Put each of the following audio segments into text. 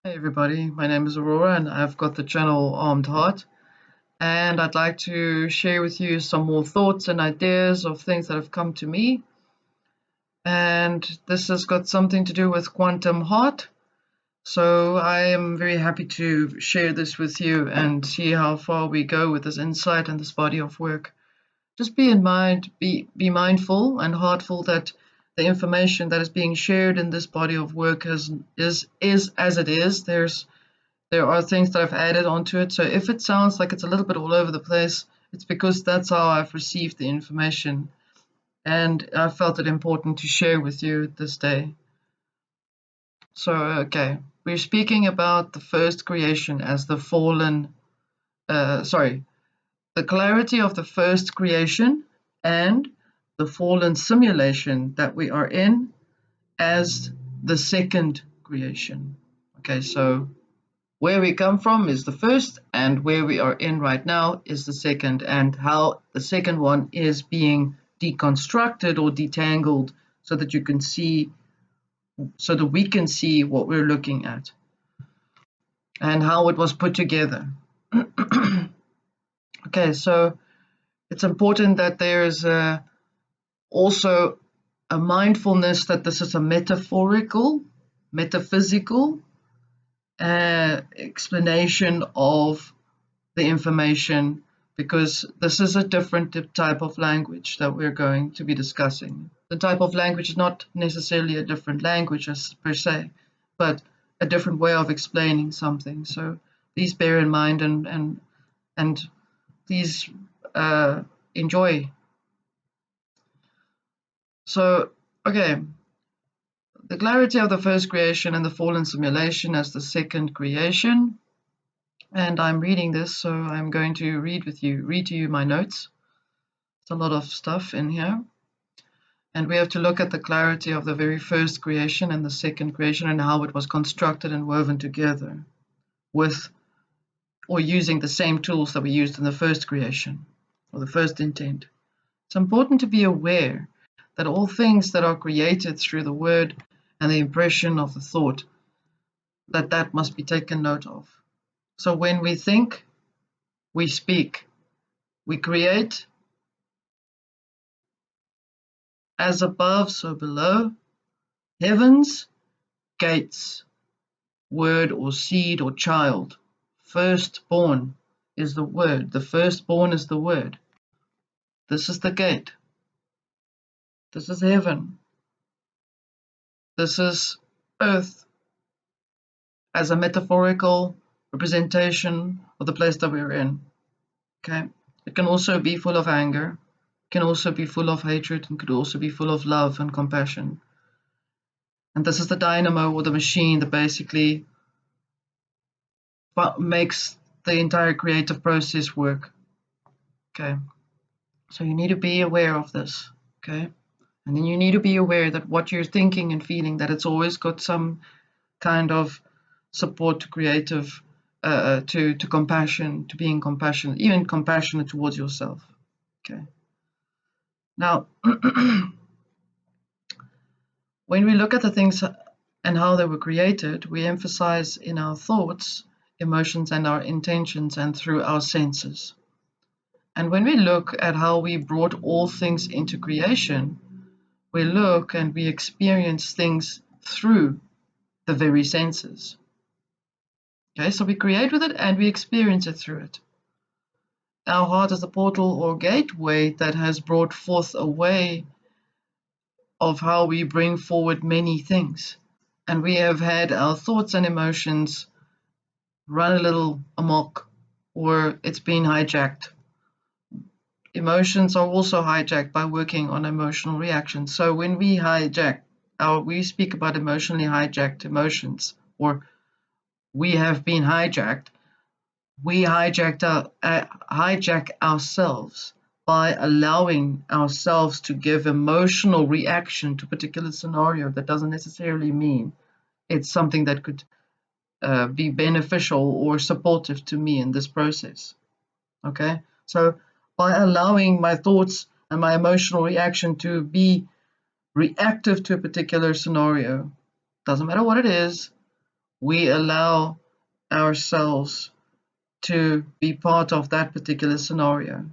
Hey everybody, my name is Aurora and I've got the channel Armed Heart, and I'd like to share with you some more thoughts and ideas of things that have come to me. And this has got something to do with quantum heart. So I am very happy to share this with you and see how far we go with this insight and this body of work. Just be mindful and heartful that the information that is being shared in this body of work is as it is. There are things that I've added onto it. So if it sounds like it's a little bit all over the place, it's because that's how I've received the information. And I felt it important to share with you this day. So, okay, we're speaking about the first creation as the fallen, the clarity of the first creation and the fallen simulation that we are in as the second creation. Okay, so where we come from is the first, and where we are in right now is the second, and how the second one is being deconstructed or detangled so that you can see, so that we can see what we're looking at and how it was put together. Okay, so it's important that there is also a mindfulness that this is a metaphysical explanation of the information, because this is a different type of language that we're going to be discussing. The type of language is not necessarily a different language as per se, but a different way of explaining something. So please bear in mind and please enjoy. So, okay, the clarity of the first creation and the fallen simulation as the second creation. And I'm reading this, so I'm going to read to you my notes. It's a lot of stuff in here. And we have to look at the clarity of the very first creation and the second creation and how it was constructed and woven together with or using the same tools that we used in the first creation or the first intent. It's important to be aware that all things that are created through the word and the impression of the thought, that must be taken note of. So when we think, we speak, we create, as above, so below, heavens, gates, word or seed or child. Firstborn is the word. The firstborn is the word. This is the gate. This is heaven. This is earth as a metaphorical representation of the place that we're in. Okay? It can also be full of anger, can also be full of hatred, and could also be full of love and compassion. And this is the dynamo or the machine that basically makes the entire creative process work. Okay, so you need to be aware of this. Okay, and then you need to be aware that what you're thinking and feeling, that it's always got some kind of support to creative, to compassion, to being compassionate, even compassionate towards yourself. Okay, now when we look at the things and how they were created, we emphasize in our thoughts, emotions, and our intentions, and through our senses. And when we look at how we brought all things into creation, we look and we experience things through the very senses. Okay, so we create with it and we experience it through it. Our heart is the portal or gateway that has brought forth a way of how we bring forward many things. And we have had our thoughts and emotions run a little amok, or it's been hijacked. Emotions are also hijacked by working on emotional reactions. So when we speak about emotionally hijacked emotions, or we have been hijacked, we hijack ourselves by allowing ourselves to give emotional reaction to a particular scenario that doesn't necessarily mean it's something that could be beneficial or supportive to me in this process. Okay, so by allowing my thoughts and my emotional reaction to be reactive to a particular scenario, doesn't matter what it is, We allow ourselves to be part of that particular scenario.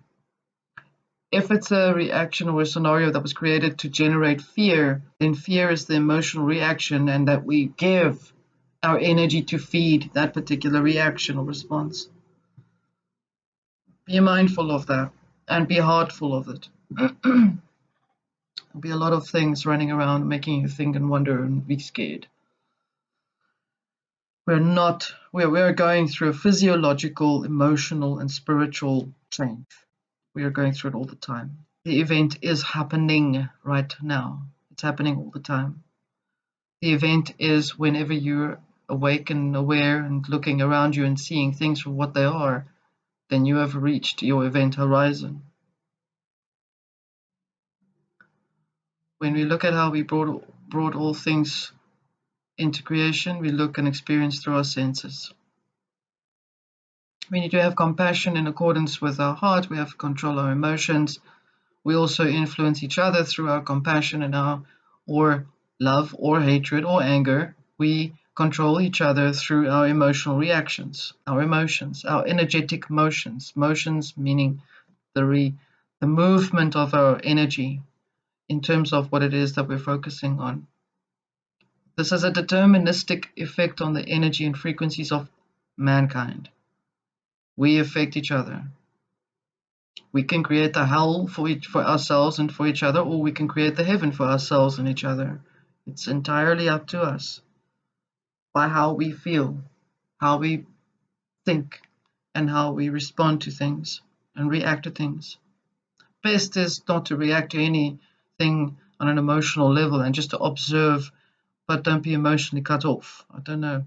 If it's a reaction or a scenario that was created to generate fear, then fear is the emotional reaction, and that we give our energy to feed that particular reaction or response. Be mindful of that and be heartful of it. There'll be a lot of things running around making you think and wonder and be scared. We're going through a physiological, emotional, and spiritual change. We are going through it all the time. The event is happening right now. It's happening all the time. The event is whenever you're awake and aware and looking around you and seeing things for what they are, then you have reached your event horizon. When we look at how we brought all things into creation, we look and experience through our senses. We need to have compassion in accordance with our heart. We have to control our emotions. We also influence each other through our compassion and our or love or hatred or anger. We control each other through our emotional reactions, our emotions, our energetic motions. Motions meaning the movement of our energy in terms of what it is that we're focusing on. This has a deterministic effect on the energy and frequencies of mankind. We affect each other. We can create the hell for ourselves and for each other, or we can create the heaven for ourselves and each other. It's entirely up to us by how we feel, how we think, and how we respond to things and react to things. Best is not to react to anything on an emotional level and just to observe, but don't be emotionally cut off. I don't know.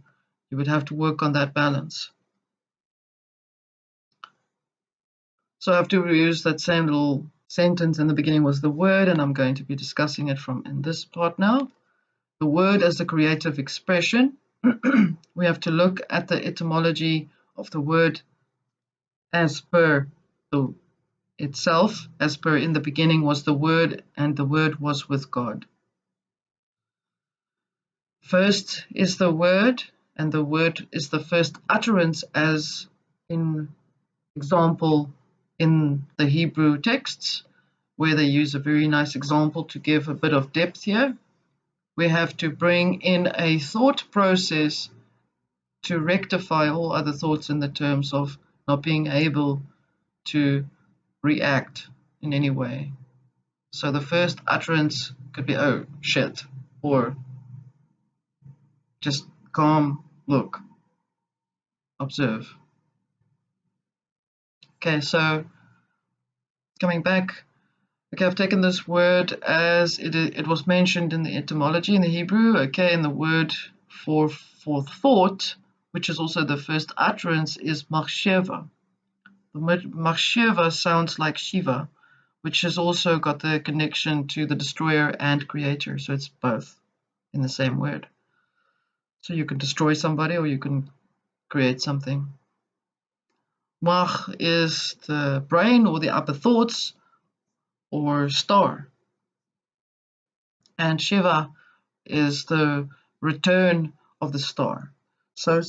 You would have to work on that balance. So I have to reuse that same little sentence in the beginning was the word, and I'm going to be discussing it from in this part now. The word as the creative expression. We have to look at the etymology of the word as per the itself, as per in the beginning was the word, and the word was with God. First is the word, and the word is the first utterance, as in example in the Hebrew texts, where they use a very nice example to give a bit of depth here. We have to bring in a thought process to rectify all other thoughts in the terms of not being able to react in any way. So the first utterance could be, oh, shit, or just calm, look, observe. Okay, so coming back, okay, I've taken this word as it was mentioned in the etymology in the Hebrew, okay, and the word for thought, which is also the first utterance, is machsheva. The word machsheva sounds like Shiva, which has also got the connection to the destroyer and creator, so it's both in the same word. So you can destroy somebody or you can create something. Mach is the brain or the upper thoughts or star. And Shiva is the return of the star. So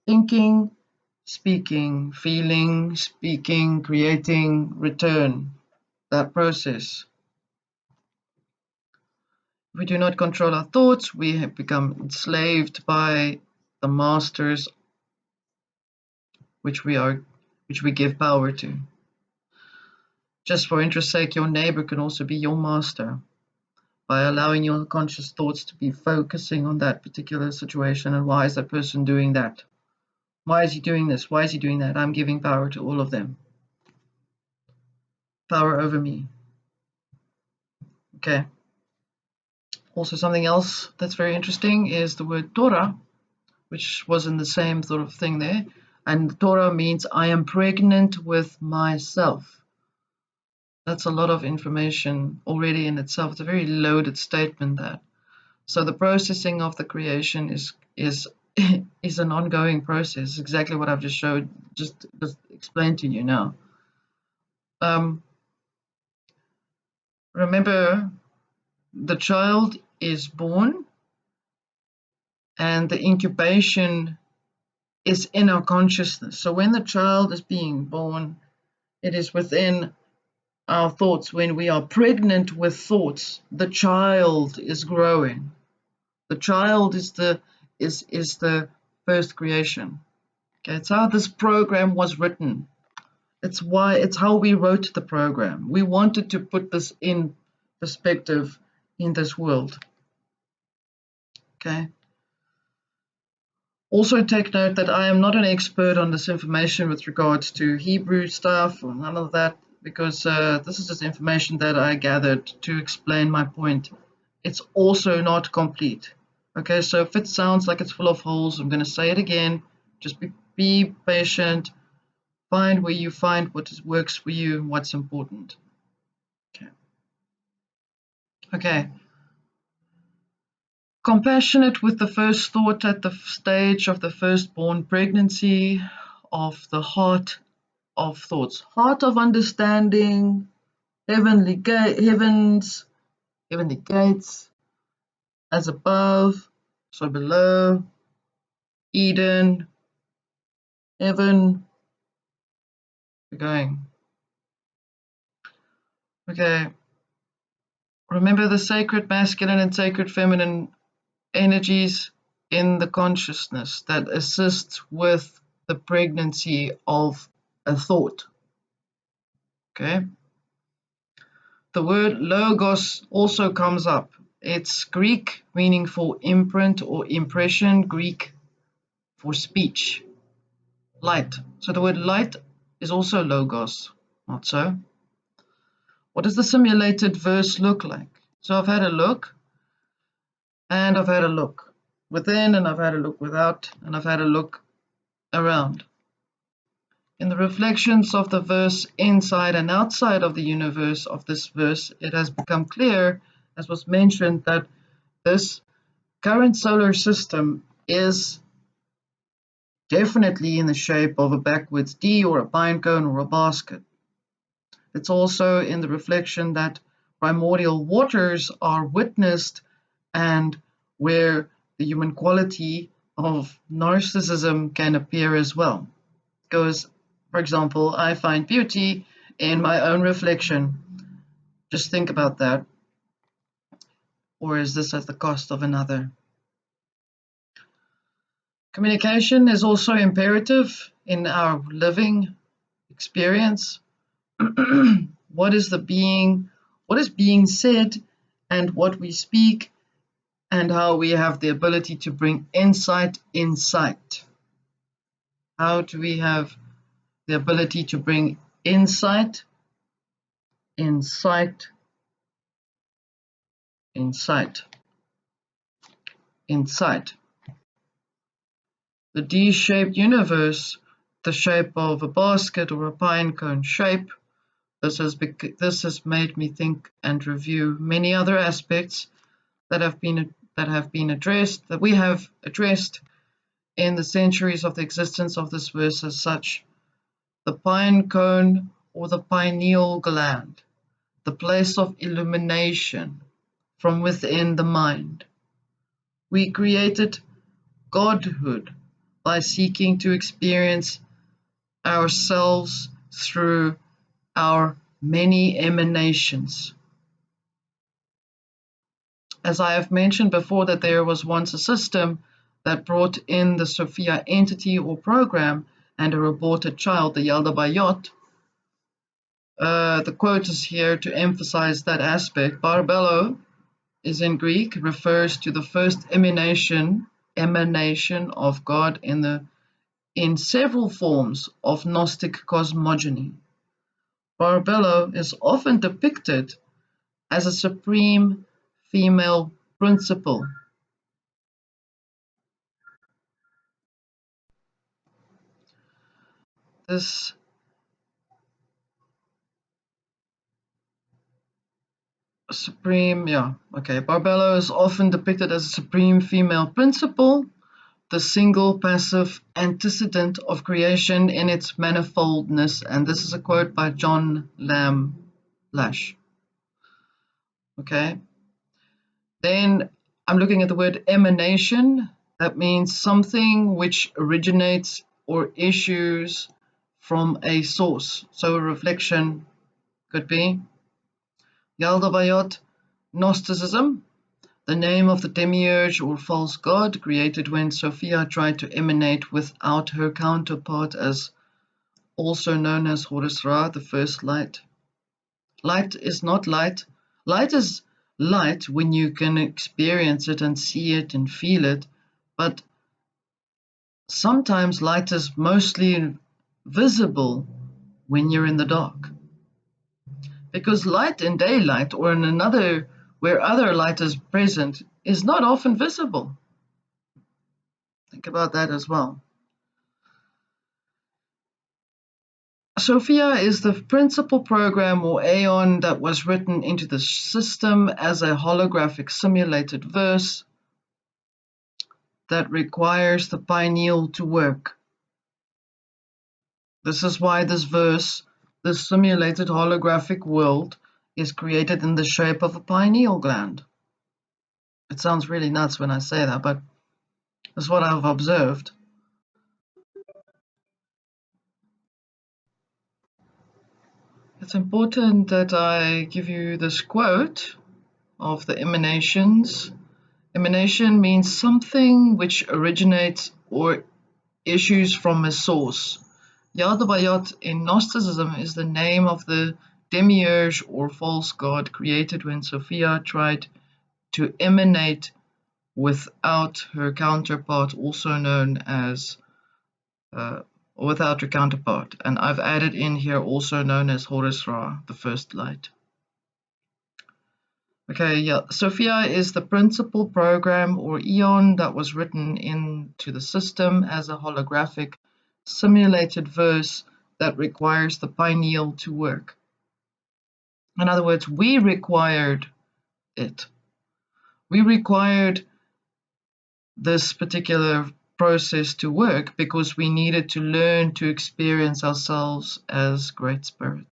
thinking, speaking, feeling, speaking, creating, return, that process. If we do not control our thoughts, we have become enslaved by the masters which we give power to. Just for interest's sake, your neighbor can also be your master by allowing your conscious thoughts to be focusing on that particular situation. And why is that person doing that? Why is he doing this? Why is he doing that? I'm giving power to all of them. Power over me. Okay. Also, something else that's very interesting is the word Torah, which was in the same sort of thing there. And Torah means I am pregnant with myself. That's a lot of information already in itself. It's a very loaded statement, that. So the processing of the creation is is an ongoing process. Exactly what I've just explained to you now. Remember, the child is born and the incubation is in our consciousness. So when the child is being born, it is within our thoughts. When we are pregnant with thoughts, the child is growing. The child is the first creation. Okay, it's how this program was written. It's how we wrote the program. We wanted to put this in perspective in this world. Okay. Also take note that I am not an expert on this information with regards to Hebrew stuff or none of that, because this is just information that I gathered to explain my point. It's also not complete. Okay, so if it sounds like it's full of holes, I'm going to say it again. Just be patient. Find where you find what works for you, what's important. Okay. Okay. Compassionate with the first thought at the stage of the firstborn pregnancy of the heart of thoughts, heart of understanding, heavens, heavenly gates, as above, so below, Eden, heaven. We're going. Okay. Remember the sacred masculine and sacred feminine energies in the consciousness that assists with the pregnancy of a thought. Okay. The word logos also comes up. It's Greek, meaning for imprint or impression, Greek for speech. Light. So the word light is also logos, not so? What does the simulated verse look like? So I've had a look, and I've had a look within, and I've had a look without, and I've had a look around. In the reflections of the verse inside and outside of the universe of this verse, it has become clear, as was mentioned, that this current solar system is definitely in the shape of a backwards D or a pine cone or a basket. It's also in the reflection that primordial waters are witnessed and where the human quality of narcissism can appear as well. Because, for example, I find beauty in my own reflection. Just think about that. Or is this at the cost of another? Communication is also imperative in our living experience. What is being said, and what we speak, and how we have the ability to bring insight. How do we have the ability to bring insight? Insight. The D-shaped universe, the shape of a basket or a pine cone shape. This has made me think and review many other aspects that have been addressed, that we have addressed in the centuries of the existence of this verse as such. The pine cone or the pineal gland, the place of illumination from within the mind. We created godhood by seeking to experience ourselves through our many emanations. As I have mentioned before, that there was once a system that brought in the Sophia entity or program and a aborted child, the Yaldabayot. The quote is here to emphasize that aspect. Barbello is in Greek, refers to the first emanation of God in several forms of Gnostic cosmogony. Barbello is often depicted as a supreme female principle. This Barbello is often depicted as a supreme female principle, the single passive antecedent of creation in its manifoldness. And this is a quote by John Lamb Lash. Okay. Then I'm looking at the word emanation. That means something which originates or issues from a source. So a reflection could be Yaldabaoth, Gnosticism, the name of the demiurge or false god created when Sophia tried to emanate without her counterpart, as also known as Horus Ra, the first light. Light is not light. Light is light when you can experience it and see it and feel it, but sometimes light is mostly visible when you're in the dark. Because light in daylight or in another where other light is present is not often visible. Think about that as well. Sophia is the principal program or aeon that was written into the system as a holographic simulated verse that requires the pineal to work. This is why this verse, this simulated holographic world, is created in the shape of a pineal gland. It sounds really nuts when I say that, but that's what I've observed. It's important that I give you this quote of the emanations. Emanation means something which originates or issues from a source. Yaldabaoth in Gnosticism is the name of the demiurge or false god created when Sophia tried to emanate without her counterpart, also known as without her counterpart. And I've added in here also known as Horus Ra, the first light. Okay, yeah, Sophia is the principal program or eon that was written into the system as a holographic simulated verse that requires the pineal to work. In other words, we required it. We required this particular process to work because we needed to learn to experience ourselves as Great Spirit.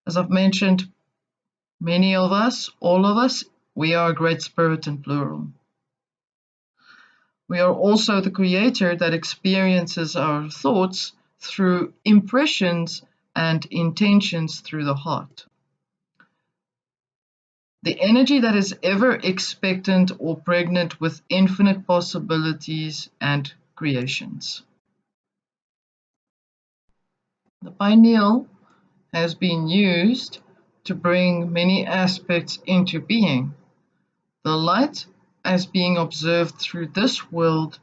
As I've mentioned, many of us, all of us, we are Great Spirit in plural. We are also the creator that experiences our thoughts through impressions and intentions through the heart. The energy that is ever expectant or pregnant with infinite possibilities and creations. The pineal has been used to bring many aspects into being. The light as being observed through this world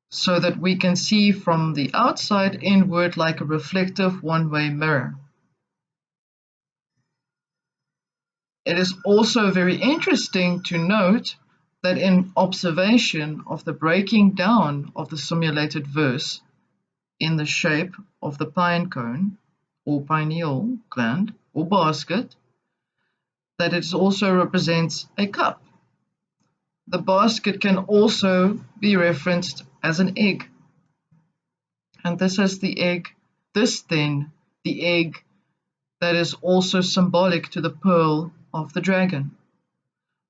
so that we can see from the outside inward like a reflective one-way mirror. It is also very interesting to note that in observation of the breaking down of the simulated verse in the shape of the pine cone or pineal gland or basket, that it also represents a cup. The basket can also be referenced as an egg. And this is the egg, this then, the egg that is also symbolic to the pearl of the dragon.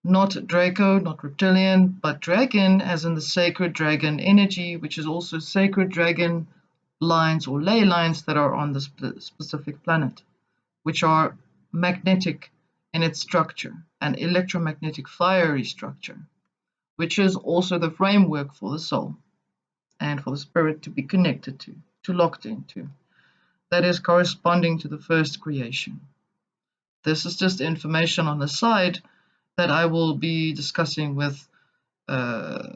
Not Draco, not reptilian, but dragon as in the sacred dragon energy, which is also sacred dragon lines or ley lines that are on the specific planet, which are magnetic in its structure, an electromagnetic fiery structure, which is also the framework for the soul and for the spirit to be connected to locked into. That is corresponding to the first creation. This is just information on the side that I will be discussing uh,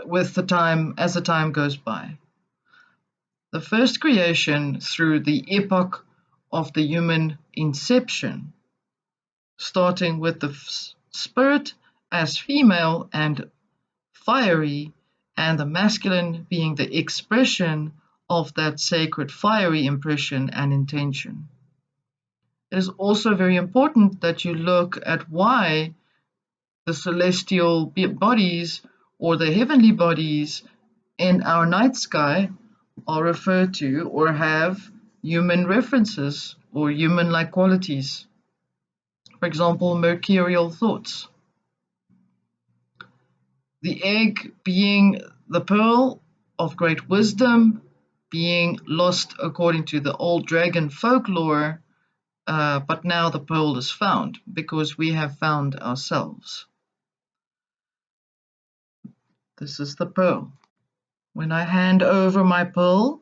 with the time as the time goes by. The first creation through the epoch of the human inception, starting with the spirit as female and fiery, and the masculine being the expression of that sacred fiery impression and intention. It is also very important that you look at why the celestial bodies or the heavenly bodies in our night sky are referred to or have human references or human-like qualities. For example, mercurial thoughts. The egg being the pearl of great wisdom, being lost according to the old dragon folklore, but now the pearl is found because we have found ourselves. This is the pearl. When I hand over my pearl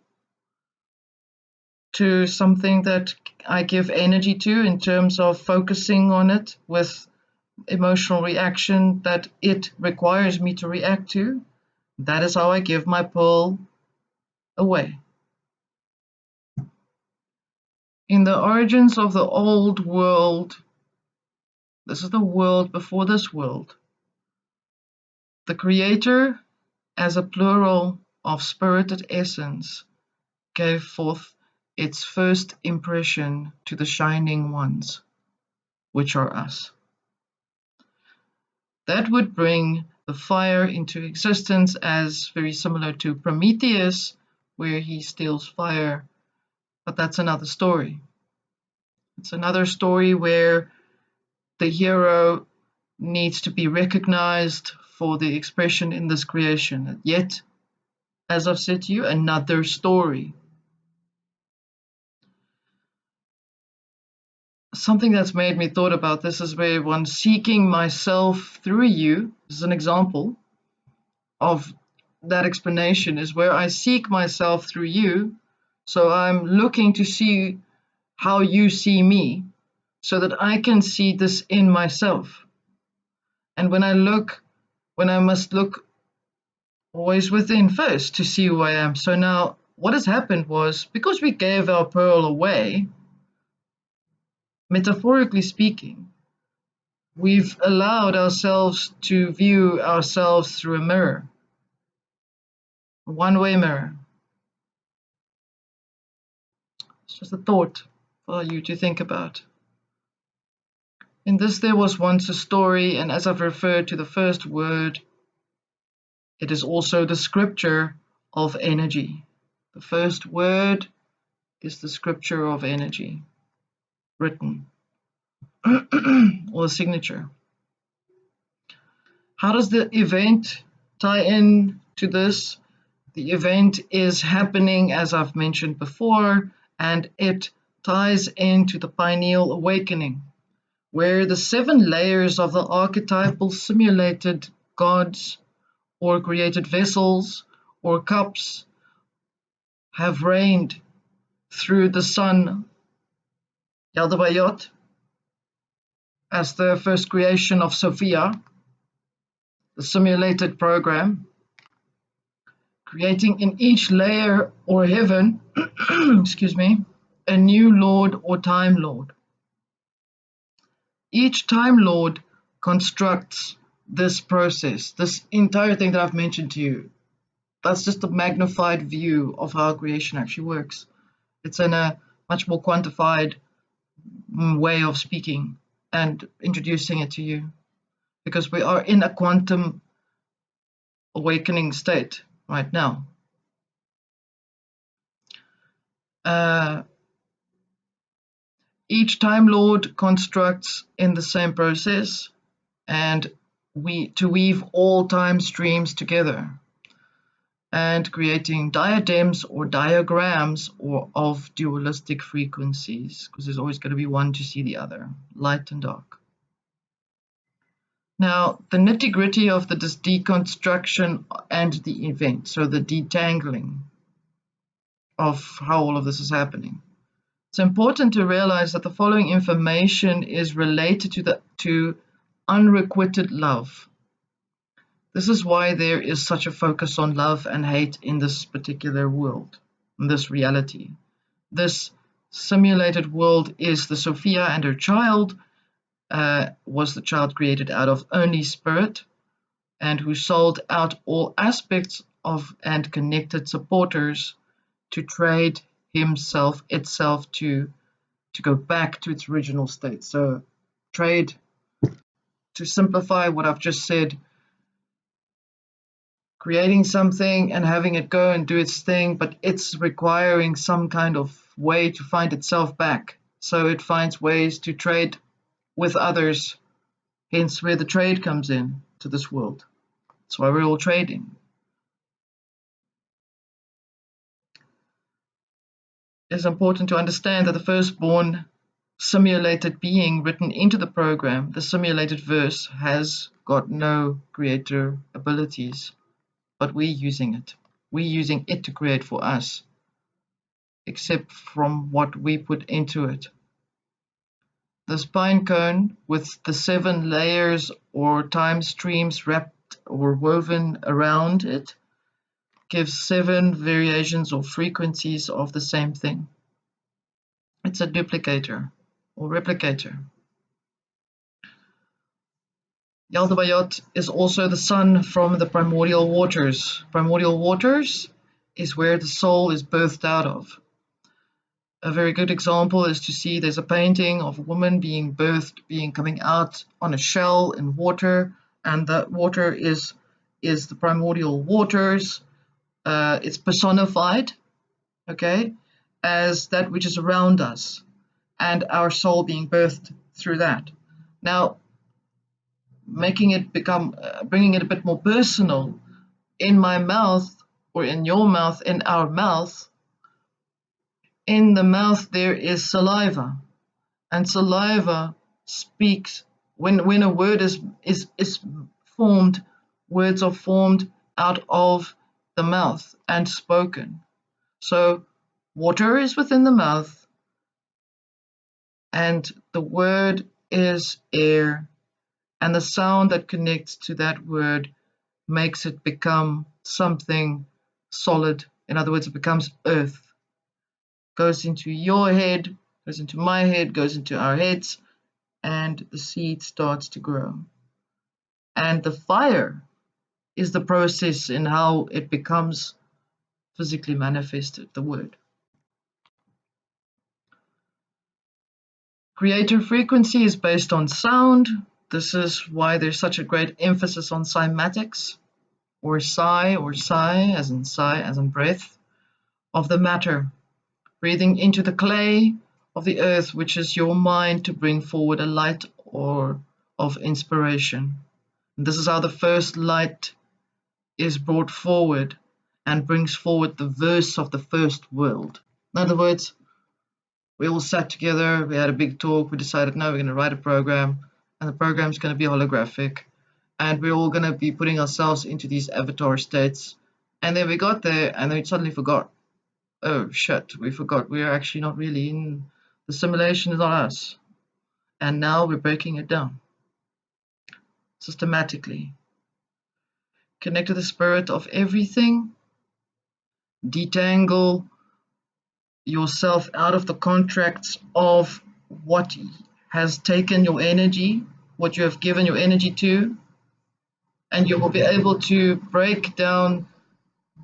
to something that I give energy to in terms of focusing on it with emotional reaction that it requires me to react to, that is how I give my pearl away. In the origins of the old world, this is the world before this world, the Creator, as a plural of spirited essence, gave forth its first impression to the shining ones, which are us. That would bring the fire into existence, as very similar to Prometheus, where he steals fire. But that's another story. It's another story where the hero needs to be recognized for the expression in this creation. Yet, as I've said to you, another story. Something that's made me thought about this is where one seeking myself through you, this is an example of that explanation, is where I seek myself through you. So I'm looking to see how you see me so that I can see this in myself. And when I must look always within first to see who I am. So now what has happened was, because we gave our pearl away, metaphorically speaking, we've allowed ourselves to view ourselves through a mirror, a one-way mirror. It's just a thought for you to think about. In this there was once a story, and as I've referred to the first word, it is also the scripture of energy. The first word is the scripture of energy, written, or signature. How does the event tie in to this? The event is happening, as I've mentioned before, and it ties into the pineal awakening, where the 7 layers of the archetypal simulated gods or created vessels or cups have reigned through the sun, Yaldabaoth, as the first creation of Sophia, the simulated program, creating in each layer or heaven, excuse me, a new lord or time lord. Each time lord constructs this process, this entire thing that I've mentioned to you. That's just a magnified view of how creation actually works. It's in a much more quantified way of speaking and introducing it to you, because we are in a quantum awakening state right now. Each Time Lord constructs in the same process, and to weave all time streams together, and creating diadems or diagrams of dualistic frequencies, because there's always going to be one to see the other, light and dark. Now, the nitty-gritty of the deconstruction and the event, so the detangling of how all of this is happening. It's important to realize that the following information is related to unrequited love. This is why there is such a focus on love and hate in this particular world, in this reality. This simulated world is the Sophia and her child, was the child created out of only spirit, and who sold out all aspects of and connected supporters to trade itself to go back to its original state. So trade, to simplify what I've just said, creating something and having it go and do its thing, but it's requiring some kind of way to find itself back. So it finds ways to trade with others, hence where the trade comes in to this world. That's why we're all trading. It's important to understand that the firstborn simulated being written into the program, the simulated verse, has got no creator abilities, but we're using it. We're using it to create for us, except from what we put into it. The spine cone, with the 7 layers or time streams wrapped or woven around it, gives 7 variations or frequencies of the same thing. It's a duplicator or replicator. Yaldabaoth is also the sun from the primordial waters. Primordial waters is where the soul is birthed out of. A very good example is to see there's a painting of a woman being birthed, coming out on a shell in water, and that water is the primordial waters. It's personified, okay, as that which is around us, and our soul being birthed through that. Now, bringing it a bit more personal, in my mouth, or in your mouth, in our mouth, in the mouth there is saliva, and saliva speaks. When a word is formed, words are formed out of the mouth and spoken. So water is within the mouth, and the word is air, and the sound that connects to that word makes it become something solid. In other words, it becomes earth. Goes into your head, goes into my head, goes into our heads, and the seed starts to grow. And the fire is the process in how it becomes physically manifested, the word. Creator frequency is based on sound. This is why there's such a great emphasis on cymatics, or sigh, as in breath, of the matter, breathing into the clay of the earth, which is your mind, to bring forward a light or of inspiration. And this is how the first light is brought forward and brings forward the verse of the first world. In other words, we all sat together, we had a big talk, we decided, no, we're going to write a program, and the program's going to be holographic, and we're all going to be putting ourselves into these avatar states. And then we got there, and then we suddenly forgot. Oh shit, we forgot. We're actually not really in the simulation, is not us. And now we're breaking it down systematically. Connect to the spirit of everything, detangle yourself out of the contracts of what has taken your energy, what you have given your energy to, and you will be able to break down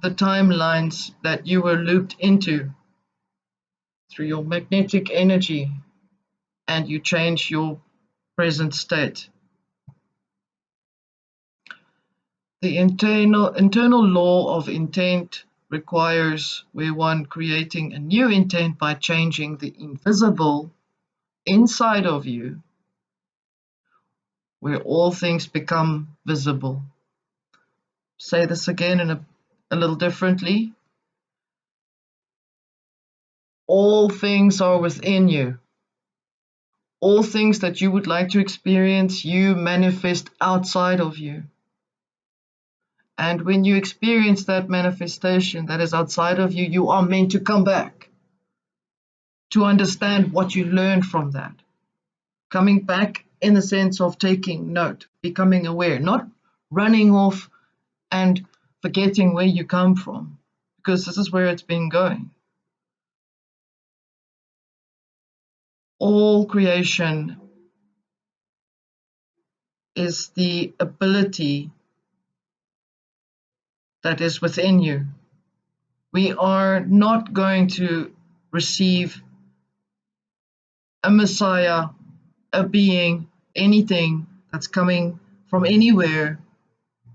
the timelines that you were looped into through your magnetic energy, and you change your present state. The internal law of intent requires where one creating a new intent by changing the invisible inside of you, where all things become visible. Say this again in a little differently. All things are within you. All things that you would like to experience, you manifest outside of you. And when you experience that manifestation that is outside of you, you are meant to come back to understand what you learned from that. Coming back in the sense of taking note, becoming aware, not running off and forgetting where you come from, because this is where it's been going. All creation is the ability that is within you. We are not going to receive a Messiah, a being, anything that's coming from anywhere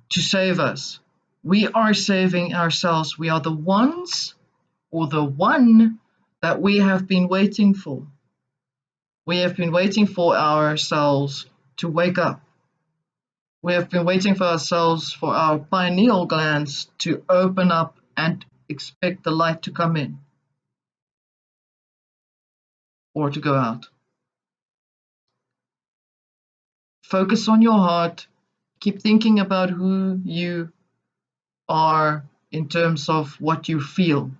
to save us. We are saving ourselves. We are the ones, or the one, that we have been waiting for. We have been waiting for ourselves to wake up. We have been waiting for ourselves, for our pineal glands to open up and expect the light to come in or to go out. Focus on your heart. Keep thinking about who you are in terms of what you feel.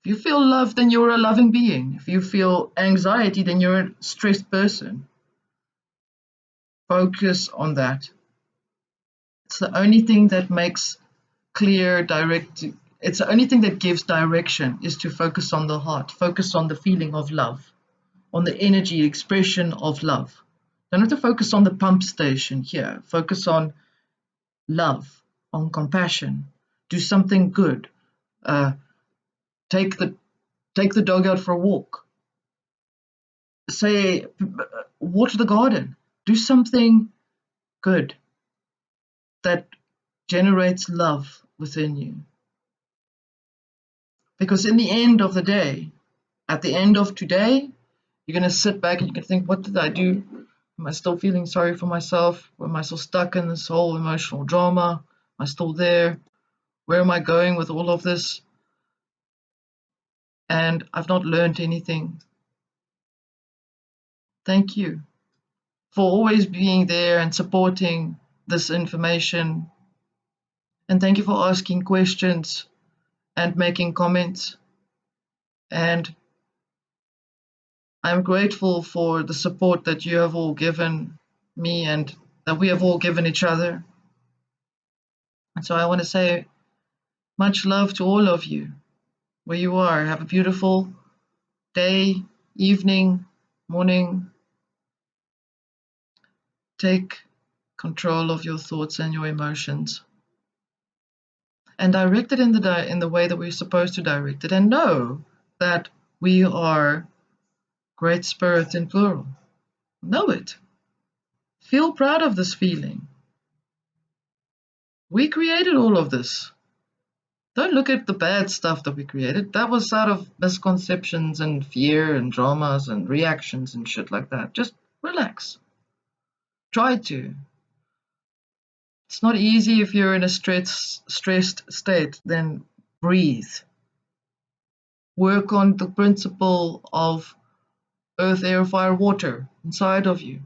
If you feel love, then you're a loving being. If you feel anxiety, then you're a stressed person. Focus on that. It's the only thing that makes clear, direct. It's the only thing that gives direction is to focus on the heart, focus on the feeling of love, on the energy expression of love. Don't have to focus on the pump station here. Focus on love, on compassion. Do something good. Uh, take the dog out for a walk. Say, water the garden. Do something good that generates love within you. Because in the end of the day, at the end of today, you're going to sit back and you can think, what did I do? Am I still feeling sorry for myself? Am I still stuck in this whole emotional drama? Am I still there? Where am I going with all of this? And I've not learned anything. Thank you for always being there and supporting this information. And thank you for asking questions and making comments. And I'm grateful for the support that you have all given me and that we have all given each other. And so I want to say much love to all of you, where you are. Have a beautiful day, evening, morning. Take control of your thoughts and your emotions and direct it in the way that we're supposed to direct it, and know that we are great spirit in plural. Know it. Feel proud of this feeling. We created all of this. Don't look at the bad stuff that we created. That was out of misconceptions and fear and dramas and reactions and shit like that. Just relax. Try to. It's not easy if you're in a stressed state. Then breathe. Work on the principle of earth, air, fire, water inside of you.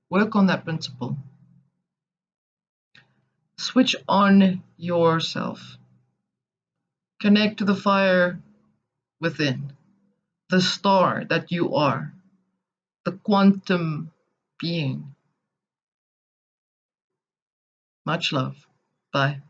Work on that principle. Switch on yourself. Connect to the fire within, the star that you are, the quantum being. Much love. Bye.